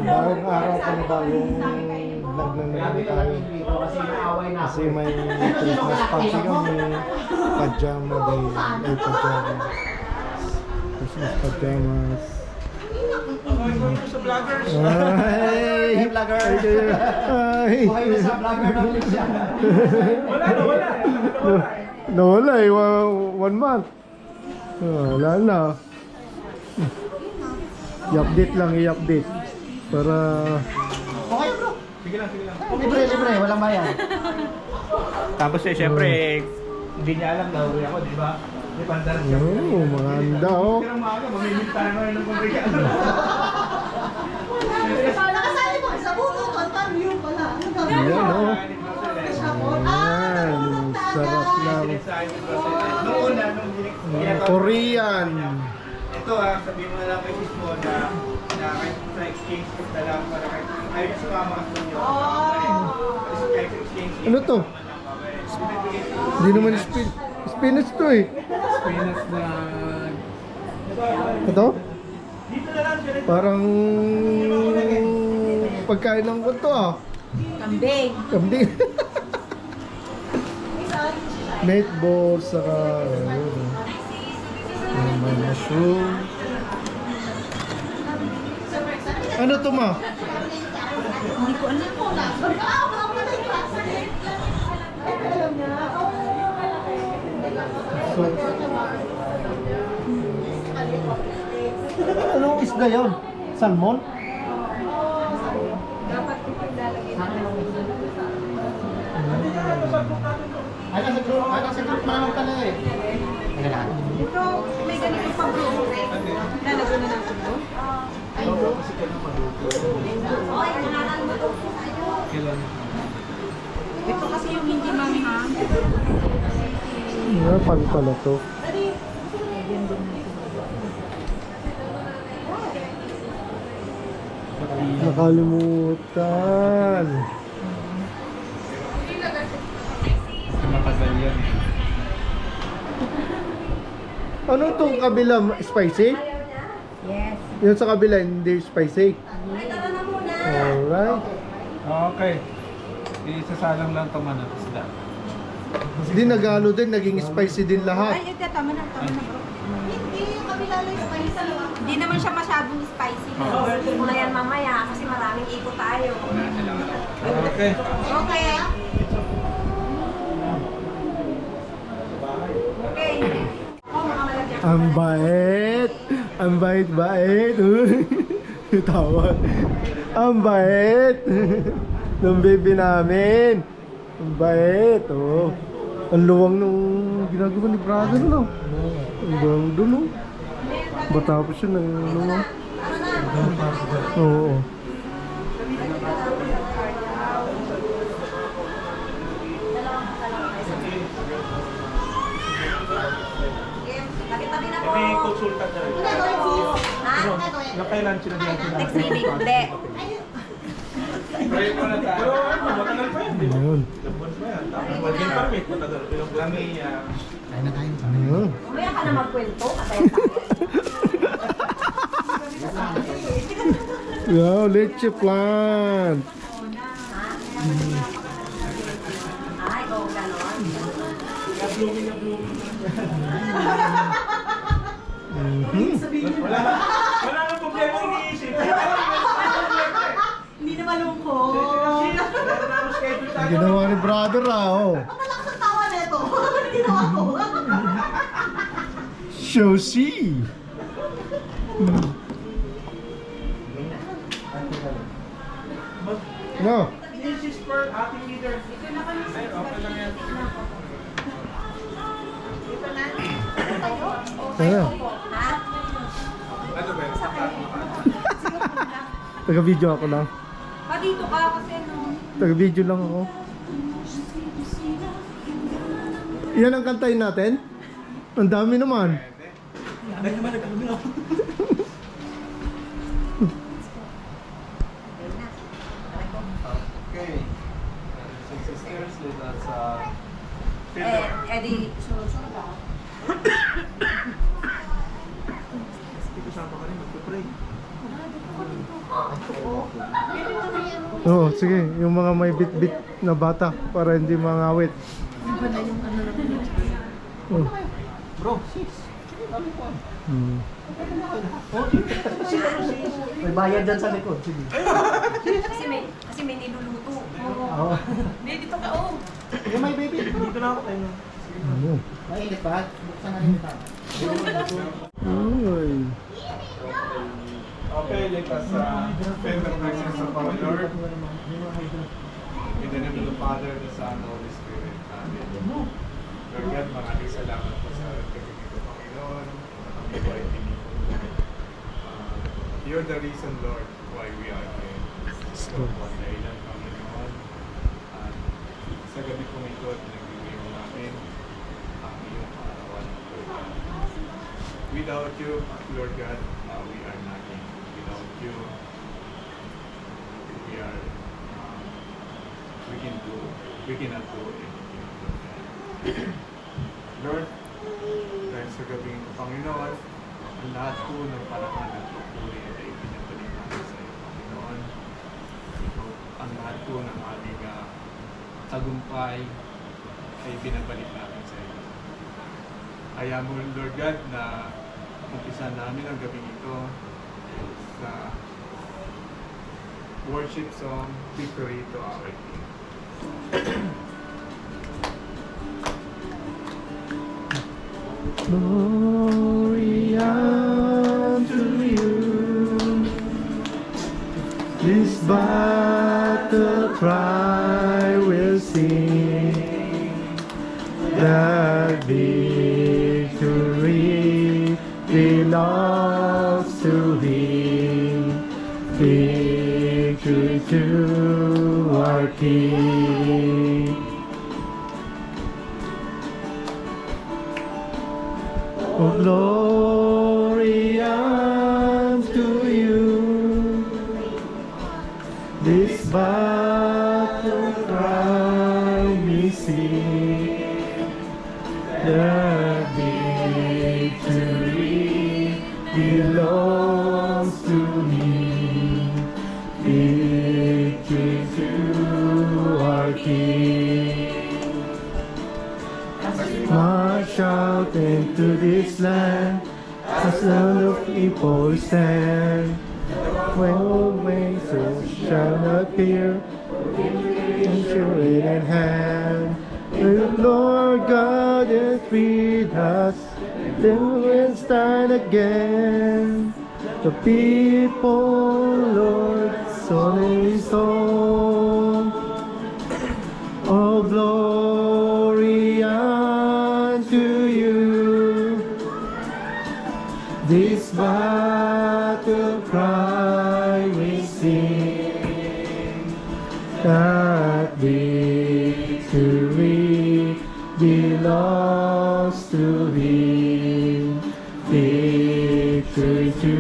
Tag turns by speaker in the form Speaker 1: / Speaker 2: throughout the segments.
Speaker 1: Bagong araw pa na bagong vlog na naman tayo. Kasi may Christmas party kami. Pajama day. Ay, pajama. Christmas pajamas.
Speaker 2: Sa vloggers.
Speaker 1: Ay!
Speaker 2: Vloggers.
Speaker 1: Ay!
Speaker 2: Buhay na sa vlogger namin siya. Wala.
Speaker 1: Nawala eh. 1 month. Wala na. I-update lang, i-update. Para...
Speaker 2: Okay bro. Sige lang. Libre. Walang bayan. Tapos syempre, hindi niya alam na uwi ako, di ba? Di pandaran siya.
Speaker 1: Oo, maganda oh.
Speaker 2: Pero maaga, mamimili tayo ngayon ng pagregalo.
Speaker 3: Nakasali mo sa buto, kontan yun pala.
Speaker 1: Yan oh. Yan, sarap lang.
Speaker 2: Noon
Speaker 1: Korean.
Speaker 2: Ito sabihin mo na lang kay sis mo na kahit sa exchange gift na lang para kahit ayaw sa mama kasi nyo. Kahit sa exchange gift.
Speaker 1: Ano to? Hindi naman spinach to eh.
Speaker 2: Spinach na...
Speaker 1: Ito? Parang pagkain ng kunto ah.
Speaker 3: Kambing.
Speaker 1: Kambing. Meatballs, saka may mushroom. Ano to ma?
Speaker 3: Hindi ko alam po.
Speaker 1: So, anong isda yun? Salmon?
Speaker 3: Dapat ko paglalagay na.
Speaker 2: Ay, nasa group naman ka na eh.
Speaker 3: Ito, may ganito pa bro. Lalagay na natin bro. Ay bro. Ito kasi yung hindi manghang.
Speaker 1: Ano pala to? Nakalimutan.
Speaker 2: Matagal yan.
Speaker 1: Ano itong kabila? Spicy?
Speaker 3: Yes.
Speaker 1: Yung sa kabila hindi spicy? Alright.
Speaker 2: Okay. Isasalang lang ito man ang isda.
Speaker 1: Hindi nagalo din, naging spicy din lahat.
Speaker 3: Ay, ito, tama na bro. Hindi, yung kabila lang yung spicy. Hindi naman siya masyadong spicy.
Speaker 4: Birthday mo na yan mamaya kasi maraming ikot tayo.
Speaker 2: Okay.
Speaker 3: Okay.
Speaker 4: Okay. Oh, mga malagyan.
Speaker 1: Ang bait! Ang bait-bait! Tawa. Ang bait! Ng baby namin! Ang bait! Oh. Ang luwang nung ginagawa ni brother, no? Ang luwang doon, no? Matapos yun, ang luwang. Oo.
Speaker 4: Tabi-tabi na po.
Speaker 2: May consultant na rin.
Speaker 4: Ha?
Speaker 2: Yung kailan sila diyan sila?
Speaker 4: Next meeting. Hindi.
Speaker 2: Pray ko na tayo. Pero matagal pa yan.
Speaker 1: Ayun.
Speaker 2: Labons pa yan. Tapos working permit, matagal. Yung kami,
Speaker 1: Ayun.
Speaker 4: Umaya ka na magkwento. Katayin tayo.
Speaker 1: Wow, leche plant!
Speaker 4: Ay, oo, ganon.
Speaker 2: wala nang problema iniisip.
Speaker 3: Hindi na malungkot.
Speaker 1: Ang ginawa ni brother oh.
Speaker 3: Ang malakas ang tawa nito. Ano ginawa ko?
Speaker 1: Shoshi! No?
Speaker 2: This is for ating leader. Ay, okay lang yan.
Speaker 1: Ano?
Speaker 4: Ha?
Speaker 2: Ano ba yun?
Speaker 1: Taga-video ako lang.
Speaker 4: Pa dito ka kasi ano.
Speaker 1: Taga-video lang ako. Yan ang kantayin natin? Ang dami naman.
Speaker 2: Okay. So, sisters, let us
Speaker 4: Di sunod-sunod ako.
Speaker 2: Kasama ka rin, magpapray.
Speaker 1: Oo, sige. Yung mga may bit-bit na bata para hindi mangawit. Oh.
Speaker 2: Bro, sis.
Speaker 1: Hmm.
Speaker 5: May bayad dyan sa likod. Sige.
Speaker 4: Kasi may niluluto.
Speaker 5: Oo.
Speaker 4: Hindi, dito ka, oh.
Speaker 5: Yung may baby.
Speaker 2: Dito na ako tayo.
Speaker 1: Ano?
Speaker 5: Mainit ba? Buksan natin ito.
Speaker 1: Uy.
Speaker 6: Okay, let us spend the presence of our Lord. In the name of the Father, the Son, and the Holy Spirit. Amen. Lord God, maraming salamat po sa pagkakita, Panginoon. Kami po ay pinipon. You're the reason, Lord, why we are here. So, one day lang, Panginoon. At sa gabi po ito, nagbibigay mo namin ang iyong kaarawan, Lord God. Without you, Lord God, we are nothing. Without you, we cannot do anything. Lord, dahil sa gabing ito, Panginoon, ang lahat po ng panahon at pagpuri ay pinabalik namin sa iyo, Panginoon. Ito, ang lahat po ng aming tagumpay ay pinabalik namin sa iyo. Kaya mo, Lord God, na umpisa namin ang gabing ito sa worship song, Victory to Our King.
Speaker 1: Glory unto you. This battle cry will sing. That victory belongs to Him. Victory to our King. Oh, glory unto you. This battle cry we sing. The victory belongs to me. Victory to our King. March out into this land, as son of people stand. When old ways shall not fear, and shield in hand. The Lord God is with us, then we'll stand again. The people, Lord, solemnly song. Oh, glory unto you. This battle cry we sing. That victory belongs to Him. Victory to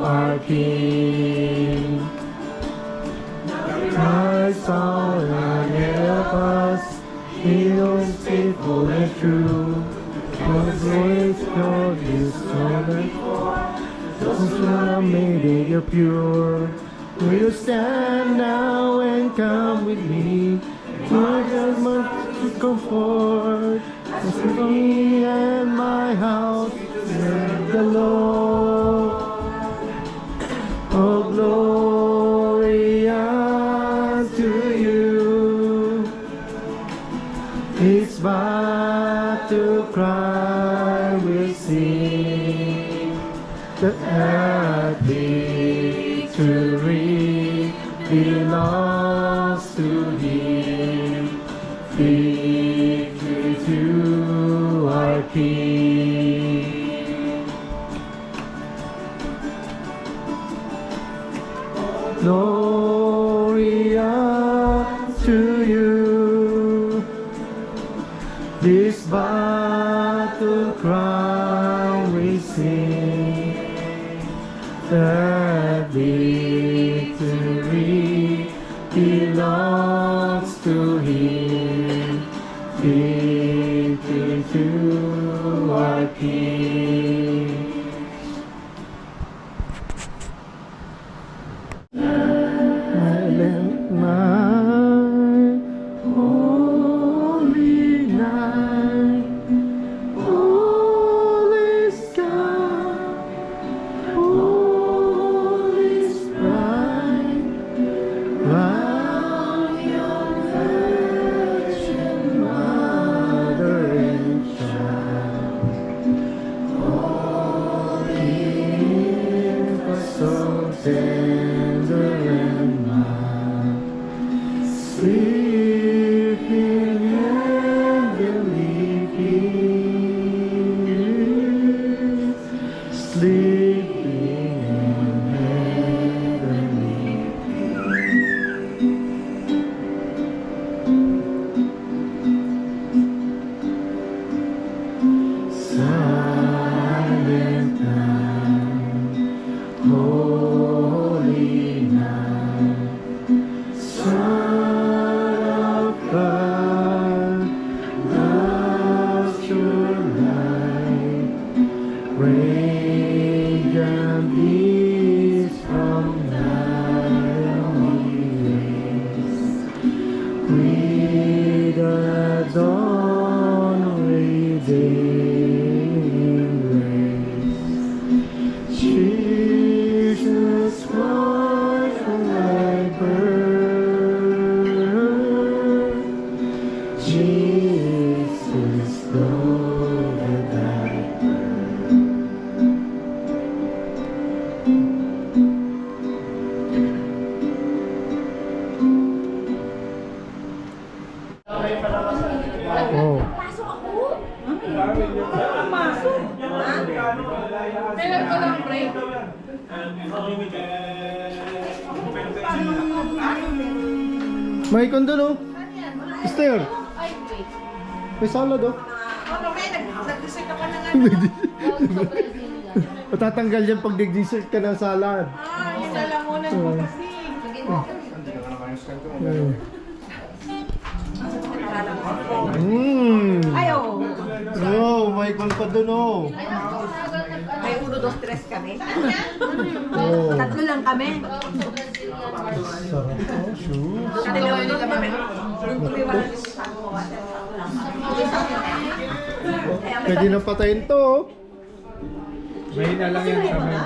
Speaker 1: our King. Christ our Lord, help us. He is faithful and true. God's voice, God is strong and those who are made it pure. Will you stand now and come with me? My God must comfort. As for me and my house, serve the Lord. Oh, glory unto you. His battle cry will sing. That victory belongs to Him. Victory to our King. Glory unto you. This battle cry we sing. That victory belongs to Him. Victory to our King. with the dawn redeeming grace. Jesus was my birth. Jesus Lord thy Oh.
Speaker 4: Kailan ko lang break?
Speaker 1: May kondo no? Esther,
Speaker 4: Ay, wait.
Speaker 1: may salad oh.
Speaker 3: Ano, may nag-decide ka pa na nga.
Speaker 4: Wow, sa Brazil yan.
Speaker 1: Matatanggal yan pag nag-dessert ka ng salad.
Speaker 3: Ah, yung lalamunan mo kasi. Ay, oo.
Speaker 1: Oh, may kondo doon oh.
Speaker 3: May 1, 2, 3 kami.
Speaker 1: Oh.
Speaker 3: Tatlo lang kami.
Speaker 1: Sarap oh, shoot.
Speaker 3: Nilulot kami. Yung tumiwala yung
Speaker 1: Pwede na patayin to oh.
Speaker 2: Mahina lang yan sa mga.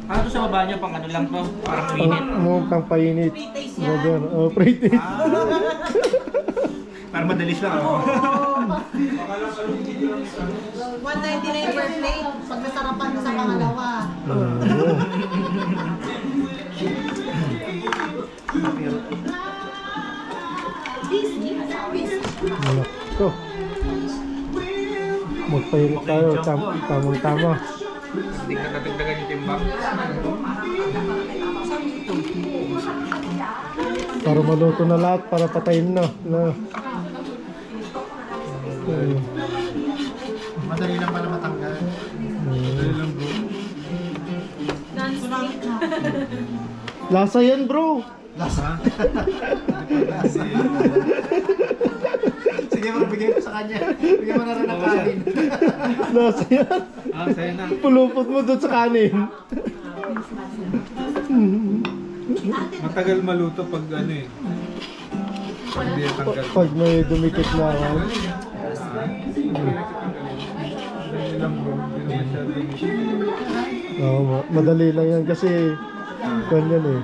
Speaker 2: Ano to sa baba niyo? Pang ano lang to? Parang minute.
Speaker 1: Pang painit. Modern. Oh, pretty.
Speaker 2: Para madalis lang ako.
Speaker 3: 199 per plate. Pag nasarapan sa pangalawa.
Speaker 1: Ko. Magpainit tayo. Tamang-tama.
Speaker 2: Hindi ka natagdagan yung timbang.
Speaker 1: Para maluto na lahat. Para patayin na.
Speaker 5: Madali lang pala matanggal.
Speaker 1: Lasa yan bro.
Speaker 5: Lasa. Sige, magbigay ko sa kanya. Bigyan mo na rin ng kanin.
Speaker 1: Lasa yan.
Speaker 2: Ah, sa'yo na.
Speaker 1: Pulupot mo doon sa kanin.
Speaker 6: Matagal maluto pag ano eh. Hindi yan tanggal.
Speaker 1: Pag may dumikit na ako.
Speaker 6: Madali lang bro. Hindi masyadong
Speaker 1: Oo, madali lang yan kasi ganyan eh.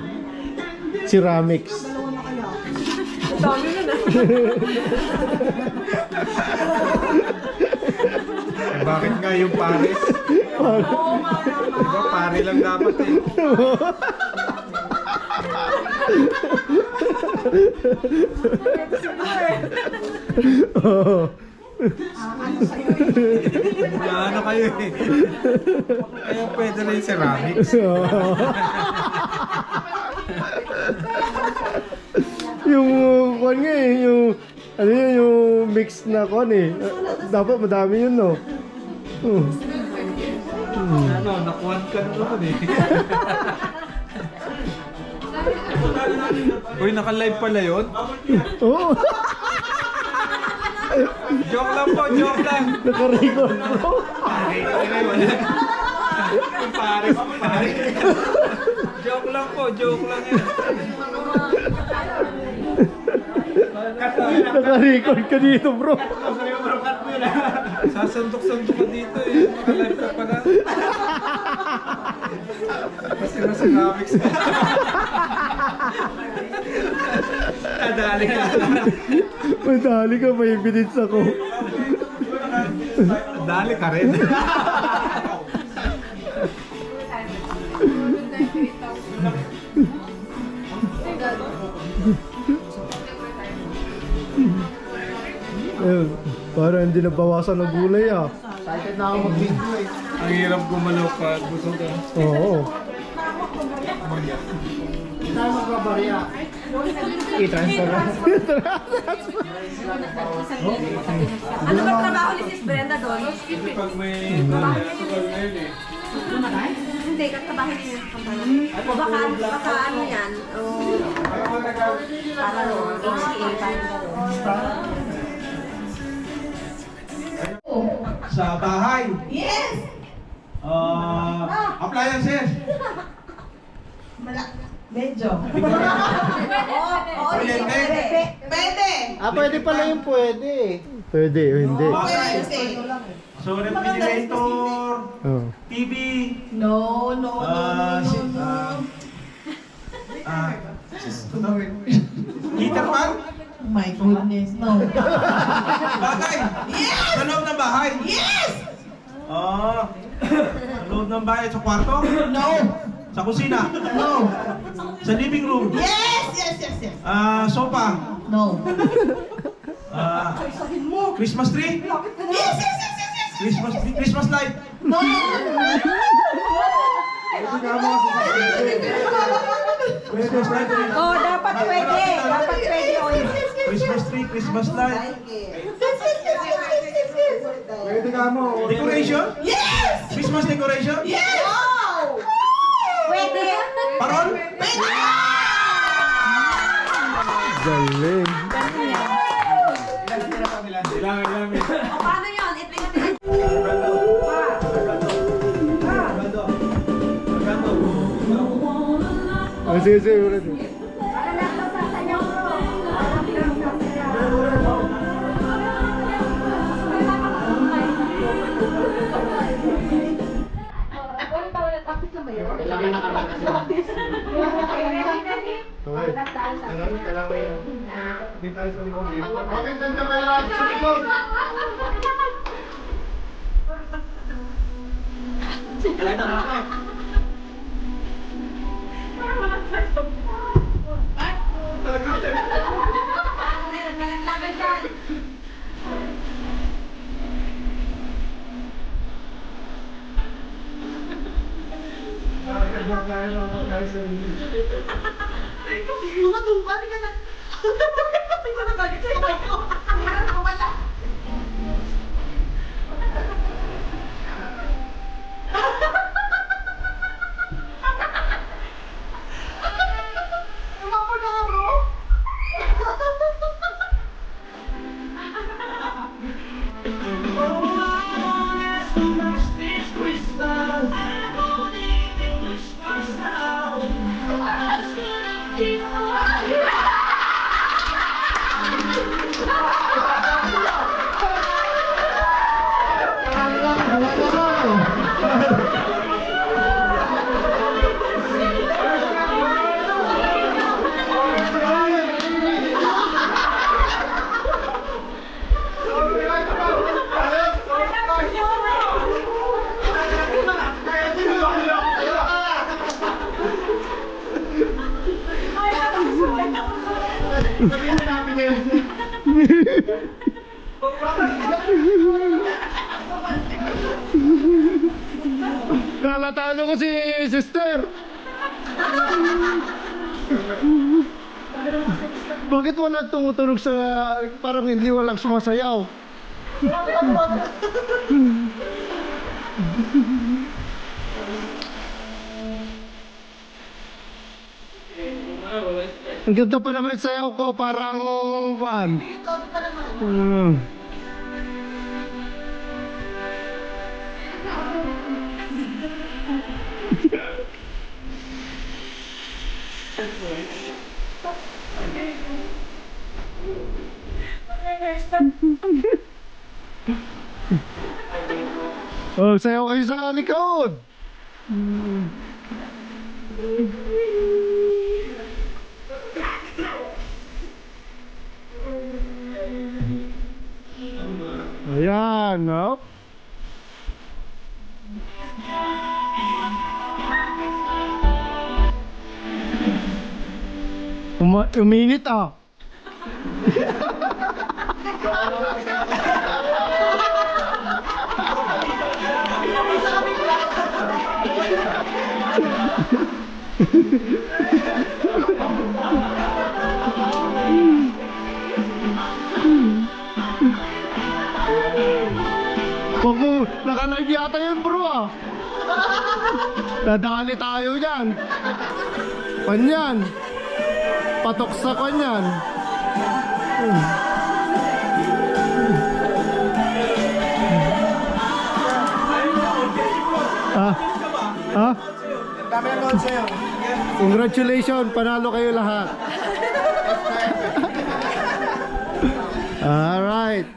Speaker 1: Ceramics.
Speaker 3: Dami na na.
Speaker 6: Eh, bakit nga yung pares? Diba pare lang dapat eh.
Speaker 1: Oo.
Speaker 6: Ano kayo eh. Kaya pwede na yung ceramics.
Speaker 1: Yung kwan nga eh, yung ano yun, yung mix na kwan eh. Dapat madami yun no.
Speaker 6: Ano, nakuhan ka na naman eh. Uy, naka-live pala yun?
Speaker 1: Oo,
Speaker 6: Joke lang po, joke lang.
Speaker 1: naka-record bro.
Speaker 6: Pares. Joke lang po, joke lang yan.
Speaker 1: Naka-record ka dito bro.
Speaker 6: Sasandok-sandok ka dito eh. Naka-live ka pala. Kasi nasa ceramics ka. Nadali ka.
Speaker 1: Madali ka, may evidence ako.
Speaker 6: Dali ka rin.
Speaker 1: Ayun, parang hindi nabawasan ng gulay ah.
Speaker 5: Excited na ako mag-video eh.
Speaker 6: Ang hirap gumalaw pag busog ka.
Speaker 1: Oo.
Speaker 5: Tayo magbabarya.
Speaker 2: I-transfer na.
Speaker 3: Ano ba trabaho ni Sis Brenda doon?
Speaker 6: Pag may sugal ngayon eh.
Speaker 3: Hindi, katrabaho niya. Baka ano yan? Para doon, HCA pa.
Speaker 6: Sa bahay.
Speaker 3: Yes!
Speaker 2: Appliances.
Speaker 3: Medyo.
Speaker 2: Kuryente.
Speaker 3: Pwede.
Speaker 5: Pwede pala yung pwede.
Speaker 1: Pwede o hindi.
Speaker 2: Bakit? So, refrigerator,
Speaker 1: Oh.
Speaker 2: TV,
Speaker 3: No.
Speaker 2: heater fan?
Speaker 3: My goodness, no.
Speaker 2: Bagay! Yes! Sa loob ng bahay? Yes! Sa loob ng bahay at sa kwarto?
Speaker 3: No.
Speaker 2: Sa kusina?
Speaker 3: No.
Speaker 2: Sa living room?
Speaker 3: Yes.
Speaker 2: Sofa?
Speaker 3: No.
Speaker 2: Christmas tree?
Speaker 3: Yes.
Speaker 2: Christmas tree? Christmas light?
Speaker 3: No.
Speaker 2: Christmas light?
Speaker 3: Oh, dapat pwede. Dapat pwede.
Speaker 2: Christmas tree? Christmas light?
Speaker 5: Pwede ka mo.
Speaker 2: Decoration?
Speaker 3: Yes.
Speaker 2: Christmas decoration?
Speaker 3: Yes. Wow. Pwede.
Speaker 2: Parol?
Speaker 1: Galing.
Speaker 3: Paano yun?
Speaker 1: Sige, ulit.
Speaker 5: Bakit nandiyan kayo lahat sa likod?
Speaker 1: Nalatalo ko si sister. Bakit wala tumutunog sa... parang hindi walang sumasayaw? Ang ganda pa naman sayaw ko, parang... Oh, sayaw kayo sa likod. Ayan, no? Uminit ah. Wag mo, naka-live yata yun bro ah. Dadali tayo dyan. Panyan. Patok sa kanyan. Ah? Ha?
Speaker 5: Dami ang load sa'yo.
Speaker 1: Congratulations, panalo kayo lahat. Alright.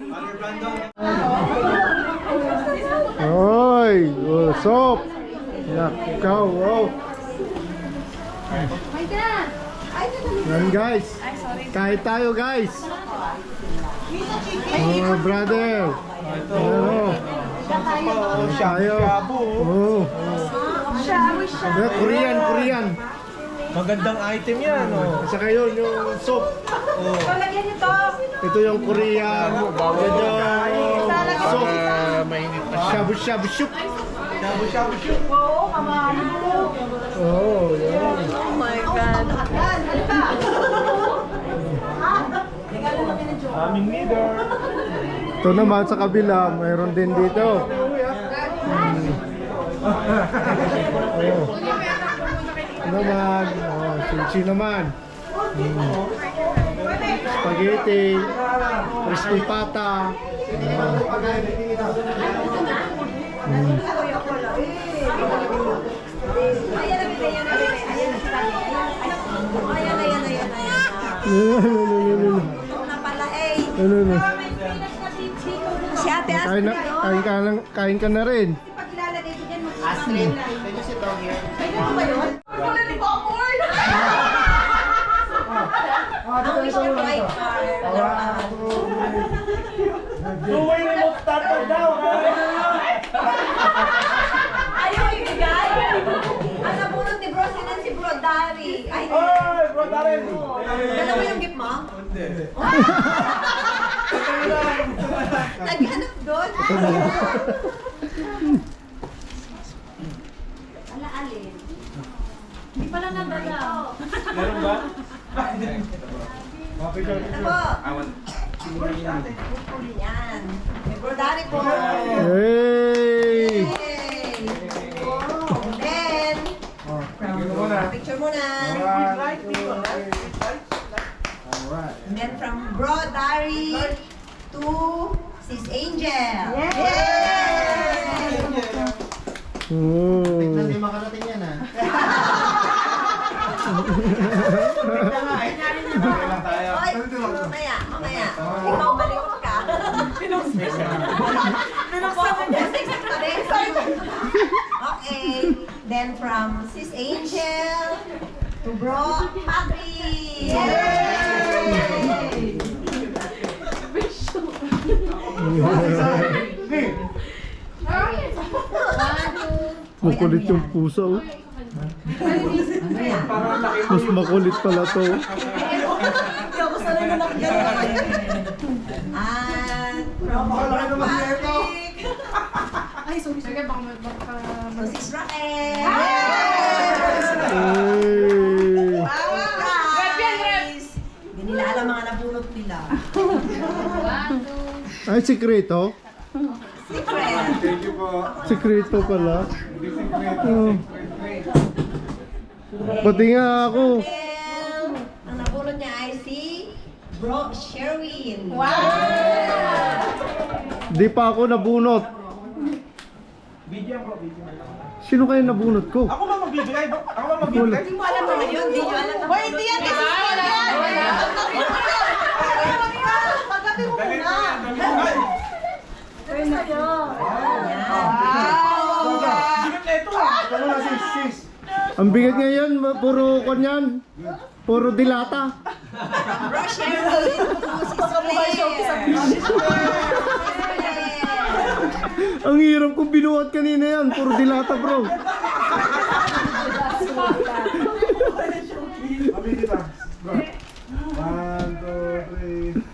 Speaker 1: Oy, oh, soap. Nakaw, oh. Yan guys. Kahit tayo guys. Oh, brother. Oh. Tayo. Oh. Korean.
Speaker 2: Magandang item yan, oh.
Speaker 1: Saka yun, yung soap.
Speaker 3: Lagyan niyo to.
Speaker 1: Ito yung Korean. Yan yung soap.
Speaker 2: Mainit na.
Speaker 1: Shabu-shabu soup.
Speaker 3: Oo, kamano.
Speaker 1: Oh, yan.
Speaker 3: Oh my God.
Speaker 2: Aming leader.
Speaker 1: Ito naman sa kabila, mayroon din dito. Ano naman? Oh, sushi naman. Spaghetti. Crispy pata.
Speaker 3: Na pala eh.
Speaker 1: Ano?
Speaker 3: Si Ate
Speaker 1: Kain ka na rin.
Speaker 3: Pag ilalagay ko dyan, Astrid, can you sit down here? Pwede mo ba yun? Wala ni popcorn! Ang wish niya bright car.
Speaker 2: Tuway remote starter daw.
Speaker 3: Ayaw ibigay! Ang nabunod ni Bro, sinan si Bro Dari. Ay,
Speaker 2: Oy, bro, Darren.
Speaker 3: dala mo yung gift mo? Naghanap doon? Ala, alin? Hindi pala nadala.
Speaker 2: Meron ba?
Speaker 3: Ako. Yan. May Bro Dari po.
Speaker 1: Hey!
Speaker 3: Yay! Then, picture muna. And then from Bro Dari to Sis Angel. Yay!
Speaker 1: Oh.
Speaker 5: Hindi makarating yan ah.
Speaker 3: Oy, mamaya. Ikaw malikot ka. Pinuksan mo niya. Okay. Then from Sis Angel to Bro Papi. Yay!
Speaker 1: Makulit yung puso. Mas makulit pala to.
Speaker 3: Hindi ako sanay na nakagano. At from Bro Patrick. Ay, sorry.
Speaker 4: Sige, baka
Speaker 3: So, Sis Raquel.
Speaker 1: Hey!
Speaker 3: Guys! Hindi nila alam mga nabunot nila.
Speaker 1: Ay, sikreto?
Speaker 3: Secret.
Speaker 6: Thank you po.
Speaker 1: Sikreto pala.
Speaker 6: Hindi secret.
Speaker 1: Oh. Pati nga ako.
Speaker 3: Raquel. Ang nabunot niya ay si Bro Sherwin.
Speaker 1: Di pa ako nabunot. Sino kayo nabunot ko?
Speaker 2: Ako ba magbibigay? Ako ba
Speaker 1: Wala.
Speaker 2: magbibigay?
Speaker 3: Hindi mo alam na ngayon. Hindi nyo alam na. Hoy, hindi yan. Paggabi mo muna. Pwede sa'yo.
Speaker 2: Bigat na ito.
Speaker 5: Ano na sis?
Speaker 1: Ang bigat ngayon, puro kanyan. Puro dilata.
Speaker 3: Bro Sherwin.
Speaker 1: Ang hirap kong binuhat kanina yan. Puro dilata, bro.
Speaker 5: Kami kita. 1, 2, 3.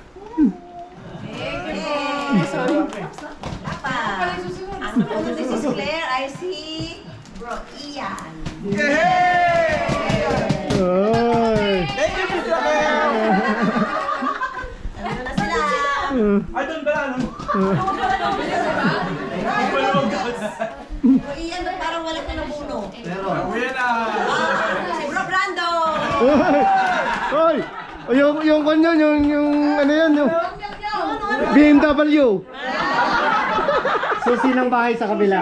Speaker 3: Ang nabunot ni Sis Claire ay si Bro Ian.
Speaker 1: Ay.
Speaker 2: Thank you, Mr. Raquel.
Speaker 3: Ano na sila?
Speaker 2: Ay, doon ba? Ano?
Speaker 3: Bro Ian, ba't parang wala ka nabunot?
Speaker 6: Uwi na.
Speaker 3: Si Bro Brando.
Speaker 1: Hoy! Yung kanyan, yung ano yan, yung BMW. Susi ng bahay sa kabila.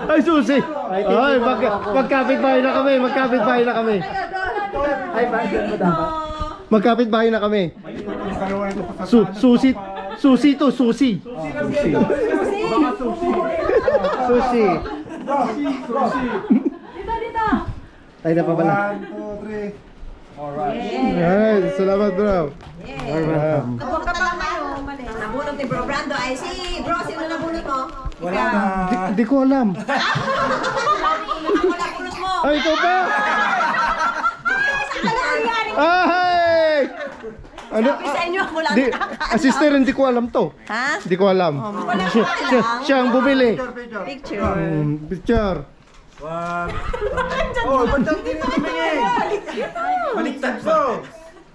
Speaker 1: Ay, susi! Ay, magkapit-bahay na kami, magkapit-bahay na kami.
Speaker 3: Ay, bakit mo dapat?
Speaker 1: Magkapit-bahay na kami. Susi to, susi. Susi.
Speaker 3: Dito.
Speaker 1: Ay, na pa pala.
Speaker 5: 1, 2, 3.
Speaker 1: Ay, salamat bro. Welcome.
Speaker 3: Huwag ka pa kayo. Nabunot ni Bro Brando. Ay, si Bro, sino nabunot mo?
Speaker 5: Wala na.
Speaker 1: Di ko alam.
Speaker 3: Ako nabunot mo.
Speaker 1: Ay, ikaw pa?
Speaker 3: Ano nangyari?
Speaker 1: Ay! Ano?
Speaker 3: Sabi sa inyo, ako lang
Speaker 1: Di, sister, hindi ko alam to.
Speaker 3: Ha?
Speaker 1: Hindi ko alam.
Speaker 3: Wala
Speaker 1: Siya,
Speaker 3: ka
Speaker 1: siya,
Speaker 3: alam?
Speaker 1: siya ang bumili.
Speaker 3: Picture.
Speaker 1: Picture.
Speaker 5: 1. Oh, ba't ang tingin? Baliktad po.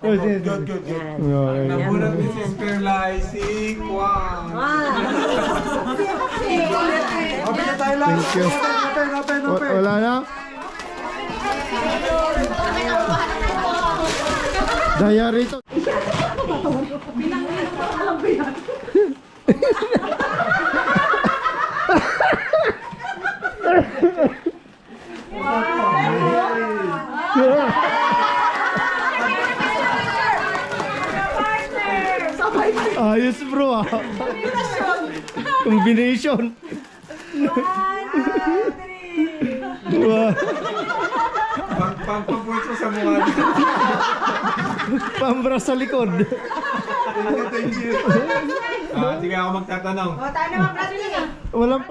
Speaker 1: Oh, sige,
Speaker 5: Good,
Speaker 1: sige.
Speaker 5: good, good.
Speaker 1: Okay.
Speaker 6: Nabunot ni Sister Lai si Kwan.
Speaker 5: Okay na tayo lang.
Speaker 1: Thank you.
Speaker 5: Open.
Speaker 1: Wala na? Daya rito. Ayos bro ah. Combination. Wow.
Speaker 6: Pagpapulso sa mukha niya.
Speaker 1: Pambra sa likod.
Speaker 6: Thank you. Sige ako magtatanong.
Speaker 3: O, tayo naman, Bradley.
Speaker 1: Walang